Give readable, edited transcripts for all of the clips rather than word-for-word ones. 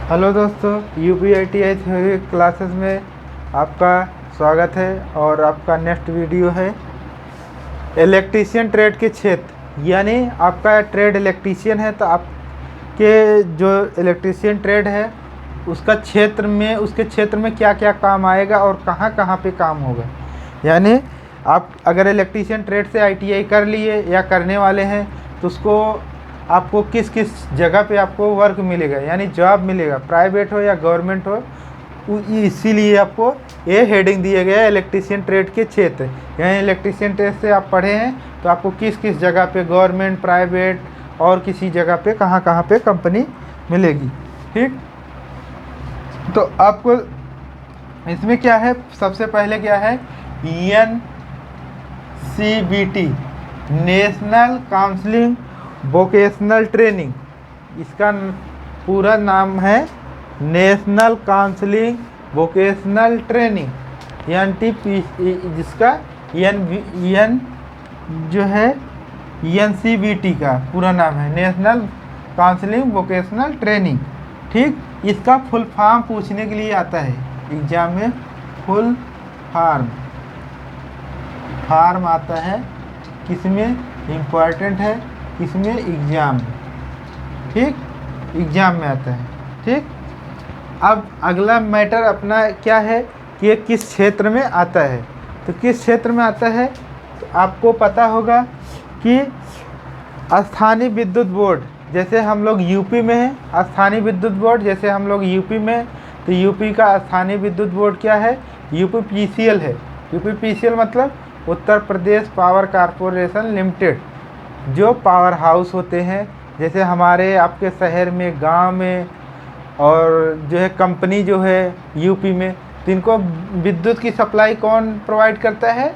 Hello दोस्तों, UPITI theory classes में आपका स्वागत है। और आपका नेक्स्ट वीडियो है इलेक्ट्रीशियन ट्रेड के क्षेत्र। यानी आपका ट्रेड इलेक्ट्रीशियन है तो आपके जो इलेक्ट्रीशियन ट्रेड है उसके क्षेत्र में क्या क्या काम आएगा और कहाँ कहाँ पे काम होगा। यानी आप अगर इलेक्ट्रीशियन ट्रेड से ITI कर लिए या करने वाले हैं तो उसको आपको किस किस जगह पे आपको वर्क मिलेगा, यानी जॉब मिलेगा, प्राइवेट हो या गवर्नमेंट हो। इसीलिए आपको ये हेडिंग दिया गया है इलेक्ट्रीशियन ट्रेड के क्षेत्र। यानी इलेक्ट्रीशियन ट्रेड से आप पढ़े हैं तो आपको किस किस जगह पे गवर्नमेंट, प्राइवेट और किसी जगह पे कहाँ कहाँ पे कंपनी मिलेगी। ठीक, तो आपको इसमें क्या है, सबसे पहले क्या है, NCVT national counselling vocational training. इसका पूरा नाम है national counselling vocational training, NTP, जिसका एन जो है NCVT का पूरा नाम है नेशनल काउंसलिंग वोकेशनल ट्रेनिंग। ठीक, इसका फुल फॉर्म पूछने के लिए आता है एग्जाम में। फुल फॉर्म आता है, किसमें इम्पोर्टेंट है, किसमें एग्जाम में। ठीक, एग्जाम में आता है। ठीक, अब अगला मैटर अपना क्या है कि ये किस क्षेत्र में आता है। तो किस क्षेत्र में आता है तो आपको पता होगा कि स्थानीय विद्युत बोर्ड, जैसे हम लोग यूपी में हैं, स्थानीय विद्युत बोर्ड जैसे हम लोग यूपी में, तो यूपी का स्थानीय विद्युत बोर्ड क्या है, UPPCL है। UPPCL मतलब Uttar Pradesh power corporation limited. जो पावर हाउस होते हैं, जैसे हमारे आपके शहर में, गांव में, और जो है कंपनी जो है यूपी में, तो इनको विद्युत की सप्लाई कौन प्रोवाइड करता है,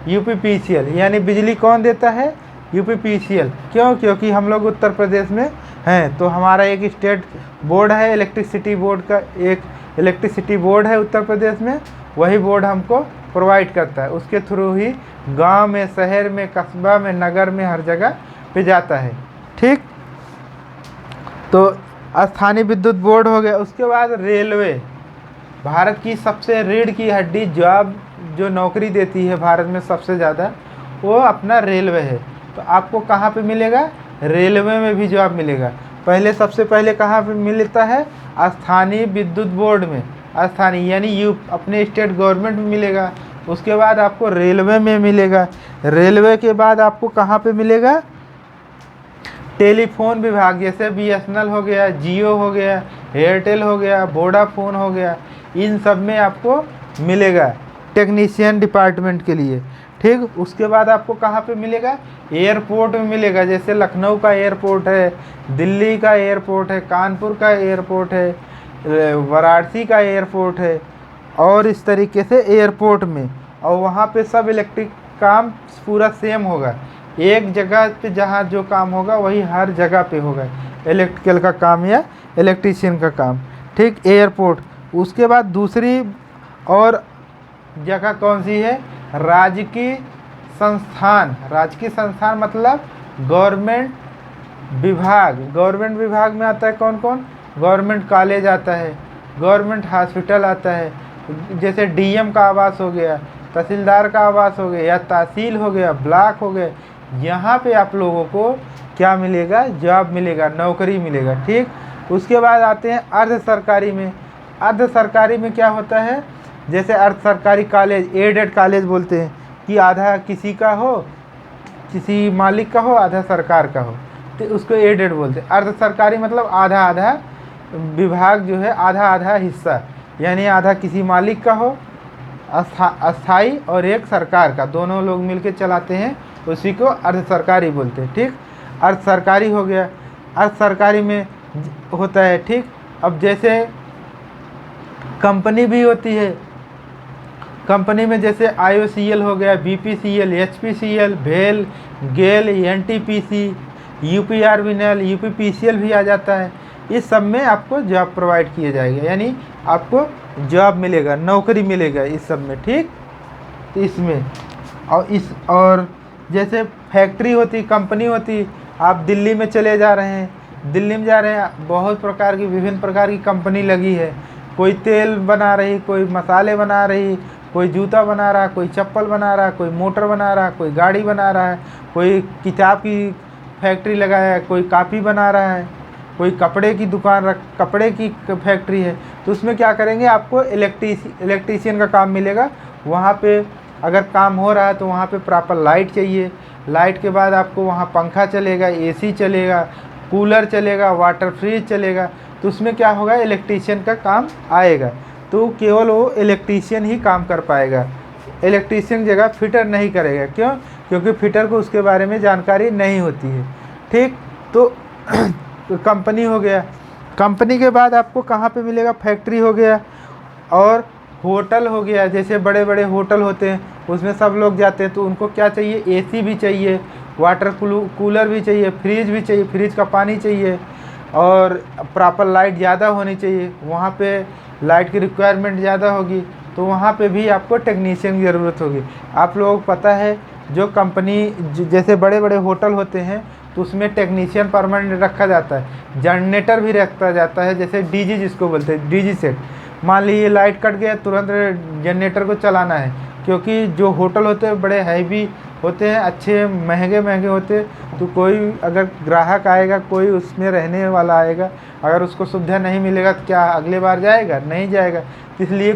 UPPCL। यानी बिजली कौन देता है, UPPCL। क्यों? क्योंकि हम लोग उत्तर प्रदेश में हैं, तो हमारा एक स्टेट बोर्ड है इलेक्ट्रिसिटी बोर्ड का, एक इलेक्ट्रिसिटी बोर्ड है उत्तर प्रदेश में, वही बोर्ड हमको प्रोवाइड करता है। उसके थ्रू ही गांव में, शहर में, कस्बा में, नगर में, हर जगह पे जाता है। ठीक, तो स्थानीय विद्युत बोर्ड हो गया। उसके बाद रेलवे, भारत की सबसे रीढ़ की हड्डी, जॉब जो नौकरी देती है भारत में सबसे ज़्यादा, वो अपना रेलवे है। तो आपको कहाँ पे मिलेगा, रेलवे में भी जॉब मिलेगा। सबसे पहले कहाँ पे मिलता है, स्थानीय विद्युत बोर्ड में, स्थानीय यानी अपने स्टेट गवर्नमेंट में मिलेगा। उसके बाद आपको रेलवे में मिलेगा। रेलवे के बाद आपको कहाँ पे मिलेगा, टेलीफोन विभाग, जैसे BSNL हो गया, जियो हो गया, एयरटेल हो गया, वोडाफोन हो गया, इन सब में आपको मिलेगा टेक्नीशियन डिपार्टमेंट के लिए। ठीक, उसके बाद आपको कहाँ पे मिलेगा, एयरपोर्ट में मिलेगा। जैसे लखनऊ का एयरपोर्ट है, दिल्ली का एयरपोर्ट है, कानपुर का एयरपोर्ट है, वाराणसी का एयरपोर्ट है, और इस तरीके से एयरपोर्ट में। और वहाँ पे सब इलेक्ट्रिक काम पूरा सेम होगा। एक जगह पे जहाँ जो काम होगा वही हर जगह पे होगा, इलेक्ट्रिकल का काम या इलेक्ट्रीशियन का काम। ठीक, एयरपोर्ट। उसके बाद दूसरी और जगह कौन सी है, राजकीय संस्थान। राजकीय संस्थान मतलब गवर्नमेंट विभाग। गवर्नमेंट विभाग में आता है कौन कौन, गवर्नमेंट कॉलेज आता है, गवर्नमेंट हॉस्पिटल आता है, जैसे DM का आवास हो गया, तहसीलदार का आवास हो गया, या तहसील हो गया, ब्लॉक हो गए। यहाँ पे आप लोगों को क्या मिलेगा, जॉब मिलेगा, नौकरी मिलेगा। ठीक, उसके बाद आते हैं अर्ध सरकारी में। अर्ध सरकारी में क्या होता है, जैसे अर्ध सरकारी कॉलेज, एडेड कॉलेज बोलते हैं, कि आधा किसी का हो, किसी मालिक का हो, आधा सरकार का हो, तो उसको एडेड बोलते हैं। अर्ध सरकारी मतलब आधा आधा विभाग जो है, आधा आधा हिस्सा, यानी आधा किसी मालिक का हो, अस्थाई, और एक सरकार का, दोनों लोग मिलकर चलाते हैं, उसी को अर्ध सरकारी बोलते हैं। ठीक, अर्ध सरकारी हो गया। अर्ध सरकारी में होता है। ठीक, अब जैसे कंपनी भी होती है, कंपनी में जैसे IOCL हो गया, BPCL, HPCL, भेल, गेल, NTPC, UPRVNL, UPPCL भी आ जाता है। इस सब में आपको जॉब प्रोवाइड किया जाएगा, यानी आपको जॉब मिलेगा, नौकरी मिलेगा इस सब में। ठीक, इसमें और जैसे फैक्ट्री होती, कंपनी होती, आप दिल्ली में चले जा रहे हैं, दिल्ली में जा रहे हैं, बहुत प्रकार की विभिन्न प्रकार की कंपनी लगी है। कोई तेल बना रही, कोई मसाले बना रही, कोई जूता बना रहा, कोई चप्पल बना रहा, कोई मोटर बना रहा, कोई गाड़ी बना रहा है, कोई किताब की फैक्ट्री लगाया है, कोई कापी बना रहा है, कोई कपड़े की दुकान कपड़े की फैक्ट्री है। तो उसमें क्या करेंगे, आपको इलेक्ट्रीशियन का काम मिलेगा। वहाँ पे अगर काम हो रहा है तो वहाँ पे प्रॉपर लाइट चाहिए। लाइट के बाद आपको वहाँ पंखा चलेगा, एसी चलेगा, कूलर चलेगा, वाटर फ्रीज चलेगा। तो उसमें क्या होगा, इलेक्ट्रीशियन का काम आएगा। तो केवल वो इलेक्ट्रीशियन ही काम कर पाएगा, इलेक्ट्रीशियन जगह फिटर नहीं करेगा। क्यों? क्योंकि फिटर को उसके बारे में जानकारी नहीं होती है। ठीक, तो कंपनी हो गया। कंपनी के बाद आपको कहाँ पे मिलेगा, फैक्ट्री हो गया। और होटल हो गया, जैसे बड़े बड़े होटल होते हैं उसमें सब लोग जाते हैं, तो उनको क्या चाहिए, एसी भी चाहिए, वाटर कूलर भी चाहिए, फ्रिज भी चाहिए, फ्रिज का पानी चाहिए, और प्रॉपर लाइट ज़्यादा होनी चाहिए। वहाँ पे लाइट की रिक्वायरमेंट ज़्यादा होगी, तो वहाँ पे भी आपको टेक्नीशियन की ज़रूरत होगी। आप लोगों को पता है, जो कंपनी जैसे बड़े बड़े होटल होते हैं तो उसमें टेक्नीशियन परमानेंट रखा जाता है, जनरेटर भी रखा जाता है, जैसे डीजी जिसको बोलते हैं, डीजी सेट। मान लीजिए लाइट कट गया, तुरंत जनरेटर को चलाना है, क्योंकि जो होटल होते हैं बड़े हैवी होते हैं, अच्छे महंगे महंगे होते हैं। तो कोई अगर ग्राहक आएगा, कोई उसमें रहने वाला आएगा, अगर उसको सुविधा नहीं मिलेगा तो क्या अगले बार जाएगा? नहीं जाएगा। इसलिए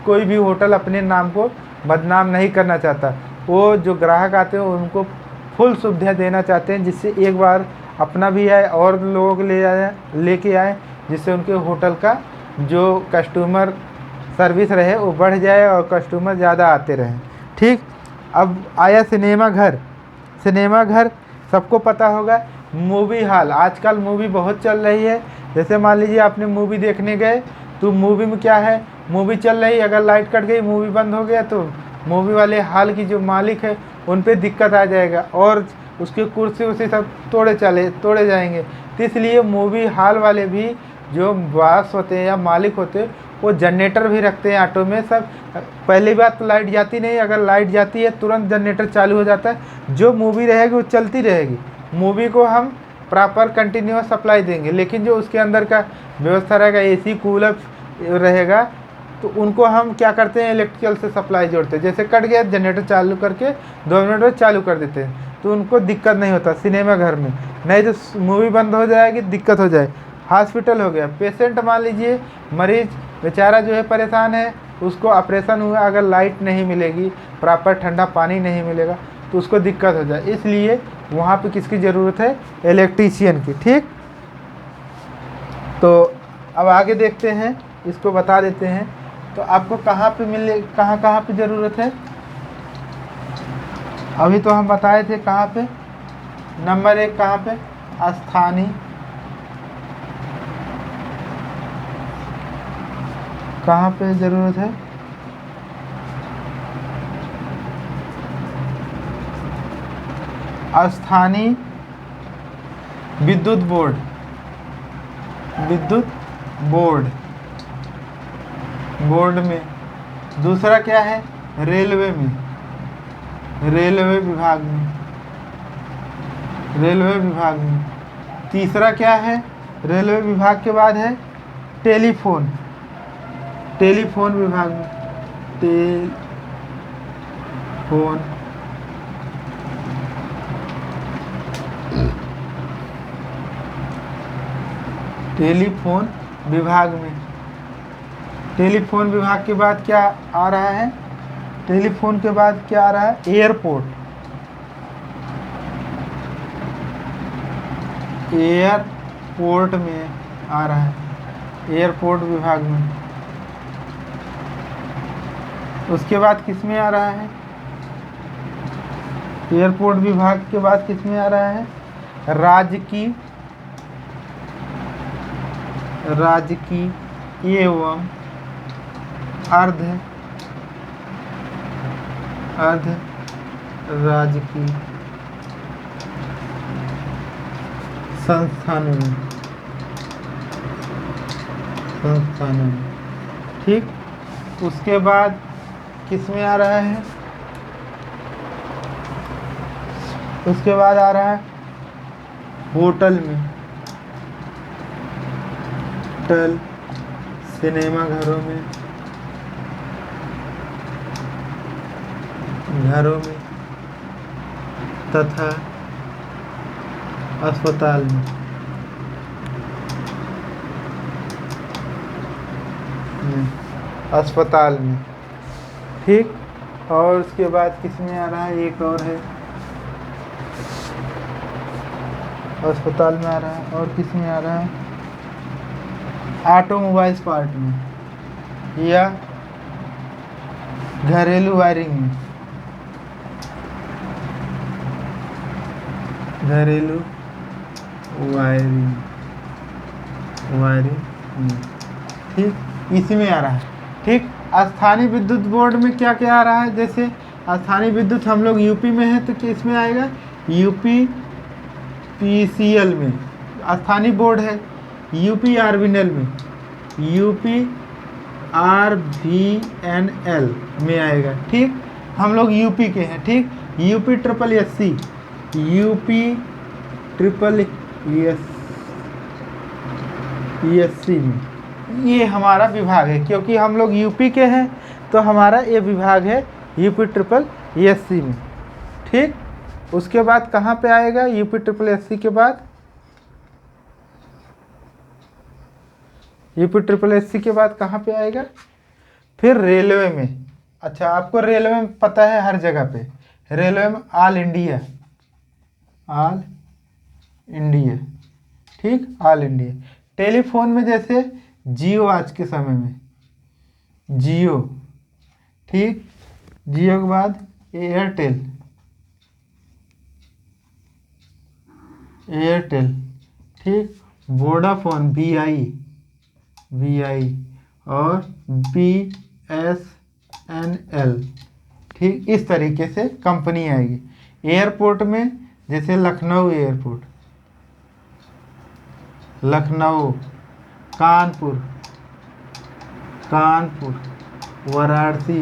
कोई भी होटल अपने नाम को बदनाम नहीं करना चाहता। वो जो ग्राहक आते हैं उनको फुल सुविधा देना चाहते हैं, जिससे एक बार अपना भी आए और लोगों को लेके आए, जिससे उनके होटल का जो कस्टमर सर्विस रहे वो बढ़ जाए और कस्टमर ज़्यादा आते रहें। ठीक, अब आया सिनेमा घर। सिनेमा घर सबको पता होगा। मूवी हॉल, आजकल मूवी बहुत चल रही है। जैसे मान लीजिए आपने मूवी देखने गए, तो मूवी में क्या है, मूवी चल रही, अगर लाइट कट गई, मूवी बंद हो गया, तो मूवी वाले हॉल की जो मालिक है उन पे दिक्कत आ जाएगा और उसकी कुर्सी उसी सब तोड़े जाएंगे। तो इसलिए मूवी हॉल वाले भी जो बॉस होते हैं या मालिक होते हैं, वो जनरेटर भी रखते हैं ऑटो में। सब पहली बात तो लाइट जाती नहीं, अगर लाइट जाती है तुरंत जनरेटर चालू हो जाता है, जो मूवी रहेगी वो चलती रहेगी। मूवी को हम प्रॉपर कंटिन्यूअस सप्लाई देंगे, लेकिन जो उसके अंदर का व्यवस्था रहेगा, एसी कूलर रहेगा, तो उनको हम क्या करते हैं, इलेक्ट्रिकल से सप्लाई जोड़ते हैं। जैसे कट गया, जनरेटर चालू करके 2 मिनट में चालू कर देते हैं, तो उनको दिक्कत नहीं होता सिनेमा घर में। नहीं तो मूवी बंद हो जाएगी, दिक्कत हो जाए। हॉस्पिटल हो गया, पेशेंट मान लीजिए मरीज बेचारा जो है परेशान है, उसको ऑपरेशन हुआ, अगर लाइट नहीं मिलेगी, प्रॉपर ठंडा पानी नहीं मिलेगा, तो उसको दिक्कत हो जाए। इसलिए वहाँ पे किसकी ज़रूरत है, इलेक्ट्रीशियन की। ठीक, तो अब आगे देखते हैं, इसको बता देते हैं। तो आपको कहाँ पे मिले, कहाँ पे ज़रूरत है, अभी तो हम बताए थे कहाँ पे। नंबर 1 कहाँ पे, स्थानीय, कहाँ पे ज़रूरत है, स्थानीय विद्युत बोर्ड, विद्युत बोर्ड में। दूसरा क्या है, रेलवे में, रेलवे विभाग में। तीसरा क्या है, रेलवे विभाग के बाद है टेलीफोन विभाग में, टेलीफोन विभाग में। टेलीफोन विभाग के बाद क्या आ रहा है, टेलीफोन के बाद क्या आ रहा है, एयरपोर्ट में आ रहा है, एयरपोर्ट विभाग में। उसके बाद किस में आ रहा है, एयरपोर्ट विभाग के बाद किस में आ रहा है, राजकीय एवं अर्ध राजकीय संस्थानों में। ठीक, उसके बाद किस में आ रहा है, उसके बाद आ रहा है होटल में, होटल सिनेमा घरों में तथा अस्पताल में। अस्पताल में, ठीक। और उसके बाद किस में आ रहा है, एक और है, अस्पताल में आ रहा है, और किस में आ रहा है, ऑटोमोबाइल्स पार्ट में या घरेलू वायरिंग में, घरेलू वायरिंग में, ठीक, इसी में आ रहा है, ठीक। स्थानीय विद्युत बोर्ड में क्या क्या आ रहा है, जैसे स्थानीय विद्युत हम लोग यूपी में है तो किस में आएगा, यूपी पीसीएल में स्थानीय बोर्ड है, यूपी आरबीएनएल में, यूपी आरबीएनएल में आएगा, ठीक। हम लोग यूपी के हैं, ठीक। UP triple SC, UP triple SC में ये हमारा विभाग है, क्योंकि हम लोग यूपी के हैं तो हमारा ये विभाग है यूपी ट्रिपल एससी में, ठीक। उसके बाद कहाँ पे आएगा, यूपी ट्रिपल एससी के बाद, यूपी ट्रिपल एससी के बाद कहाँ पे आएगा, फिर रेलवे में। अच्छा, आपको रेलवे में पता है हर जगह पे, रेलवे में ऑल इंडिया, ठीक, ऑल इंडिया। टेलीफोन में जैसे जियो, आज के समय में जियो, ठीक। जियो के बाद एयरटेल, ठीक। वोडाफोन वी आई और BSNL, ठीक। इस तरीके से कंपनी आएगी। एयरपोर्ट में जैसे लखनऊ एयरपोर्ट, लखनऊ, कानपुर, वाराणसी,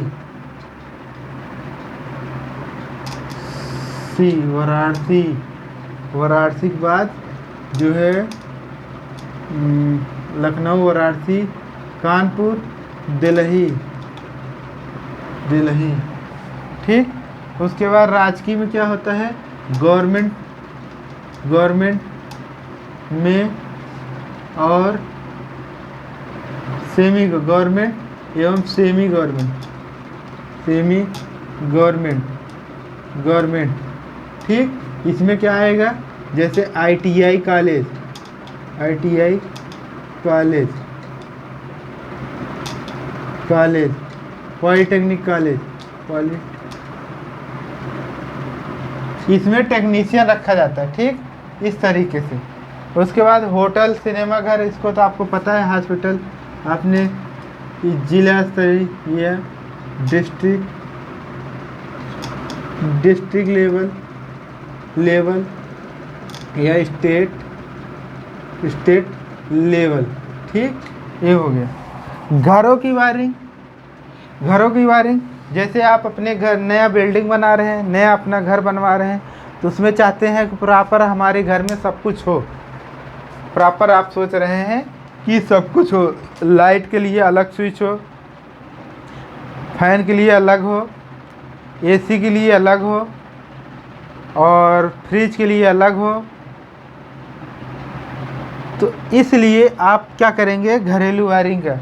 वाराणसी के बाद जो है लखनऊ, वाराणसी, कानपुर, दिल्ली, ठीक। उसके बाद राजकीय में क्या होता है, गवर्नमेंट में और सेमी गवर्नमेंट एवं सेमी गवर्नमेंट, ठीक। इसमें क्या आएगा, जैसे ITI कॉलेज, पॉलिटेक्निक कॉलेज, इसमें टेक्नीशियन रखा जाता है, ठीक, इस तरीके से। उसके बाद होटल सिनेमा घर, इसको तो आपको पता है, हॉस्पिटल आपने जिला स्तरीय या डिस्ट्रिक्ट लेवल या स्टेट लेवल, ठीक। ये हो गया। घरों की वायरिंग, जैसे आप अपने घर नया बिल्डिंग बना रहे हैं, नया अपना घर बनवा रहे हैं, तो उसमें चाहते हैं कि प्रॉपर हमारे घर में सब कुछ हो, प्रॉपर आप सोच रहे हैं कि सब कुछ हो, लाइट के लिए अलग स्विच हो, फैन के लिए अलग हो, AC के लिए अलग हो और फ्रिज के लिए अलग हो। तो इसलिए आप क्या करेंगे, घरेलू वायरिंग का,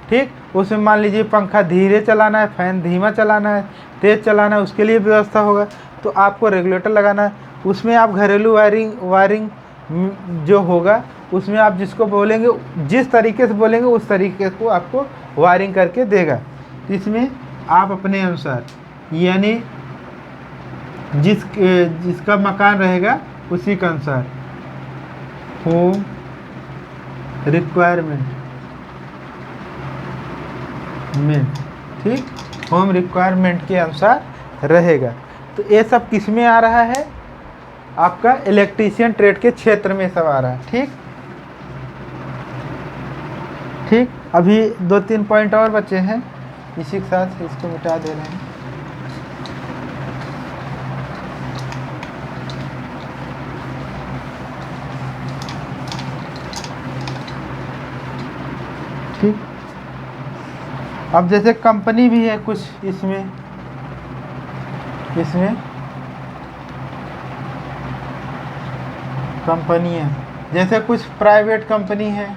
ठीक। उसमें मान लीजिए पंखा धीरे चलाना है, फैन धीमा चलाना है, तेज़ चलाना है, उसके लिए व्यवस्था होगा, तो आपको रेगुलेटर लगाना है। उसमें आप घरेलू वायरिंग जो होगा उसमें आप जिसको बोलेंगे, जिस तरीके से बोलेंगे उस तरीके को आपको वायरिंग करके देगा। इसमें आप अपने अनुसार, यानी जिसका मकान रहेगा उसी के अनुसार होम रिक्वायरमेंट में, ठीक, होम रिक्वायरमेंट के अनुसार रहेगा। तो ये सब किस में आ रहा है, आपका इलेक्ट्रीशियन ट्रेड के क्षेत्र में सब आ रहा है, ठीक। अभी 2-3 पॉइंट और बचे हैं, इसी के साथ इसको मिटा दे रहे हैं। ठीक। अब जैसे कंपनी भी है कुछ, इसमें कंपनी है, जैसे कुछ प्राइवेट कंपनी है,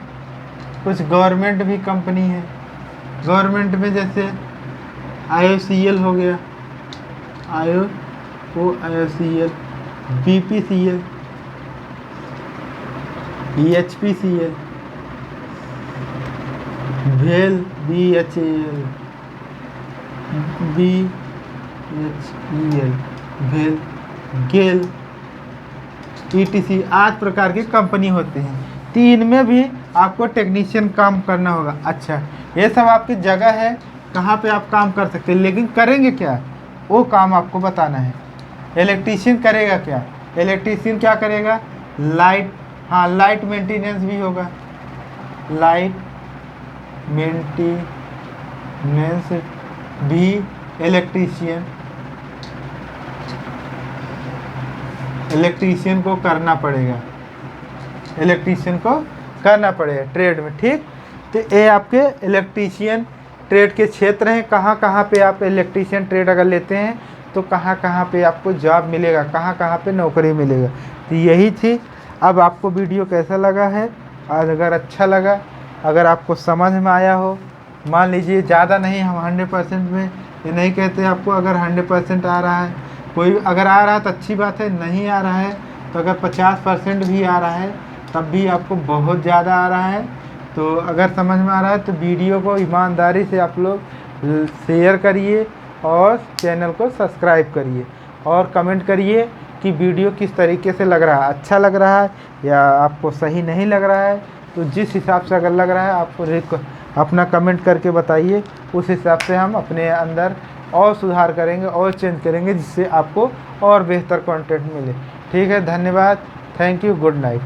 कुछ गवर्नमेंट भी कंपनी है। गवर्नमेंट में जैसे IOCL हो गया, IOCL, BPCL, EHPCL, भेल, BHEL, भेल, गेल, ETC आदि प्रकार की कंपनी होती हैं। तो इनमें भी आपको टेक्नीशियन काम करना होगा। अच्छा, ये सब आपकी जगह है कहाँ पे आप काम कर सकते हैं, लेकिन करेंगे क्या वो काम आपको बताना है। इलेक्ट्रीशियन करेगा क्या, इलेक्ट्रीशियन क्या करेगा, लाइट, हाँ लाइट मेंटेनेंस भी होगा, लाइट मेंटेनेंस भी इलेक्ट्रीशियन को करना पड़ेगा, ट्रेड में। ठीक, तो ये आपके इलेक्ट्रीशियन ट्रेड के क्षेत्र हैं। कहाँ कहाँ पे आप इलेक्ट्रीशियन ट्रेड अगर लेते हैं तो कहाँ कहाँ पे आपको जॉब मिलेगा, कहाँ कहाँ पे नौकरी मिलेगा। तो यही थी। अब आपको वीडियो कैसा लगा है, अगर अच्छा लगा, अगर आपको समझ में आया हो, मान लीजिए ज़्यादा नहीं, हम 100% में ये नहीं कहते आपको, अगर 100% आ रहा है, कोई अगर आ रहा है तो अच्छी बात है, नहीं आ रहा है तो अगर 50% भी आ रहा है तब भी आपको बहुत ज़्यादा आ रहा है। तो अगर समझ में आ रहा है तो वीडियो को ईमानदारी से आप लोग शेयर करिए और चैनल को सब्सक्राइब करिए और कमेंट करिए कि वीडियो किस तरीके से लग रहा है, अच्छा लग रहा है या आपको सही नहीं लग रहा है। तो जिस हिसाब से अगर लग रहा है आपको अपना कमेंट करके बताइए, उस हिसाब से हम अपने अंदर और सुधार करेंगे और चेंज करेंगे, जिससे आपको और बेहतर कंटेंट मिले। ठीक है, धन्यवाद, थैंक यू, गुड नाइट।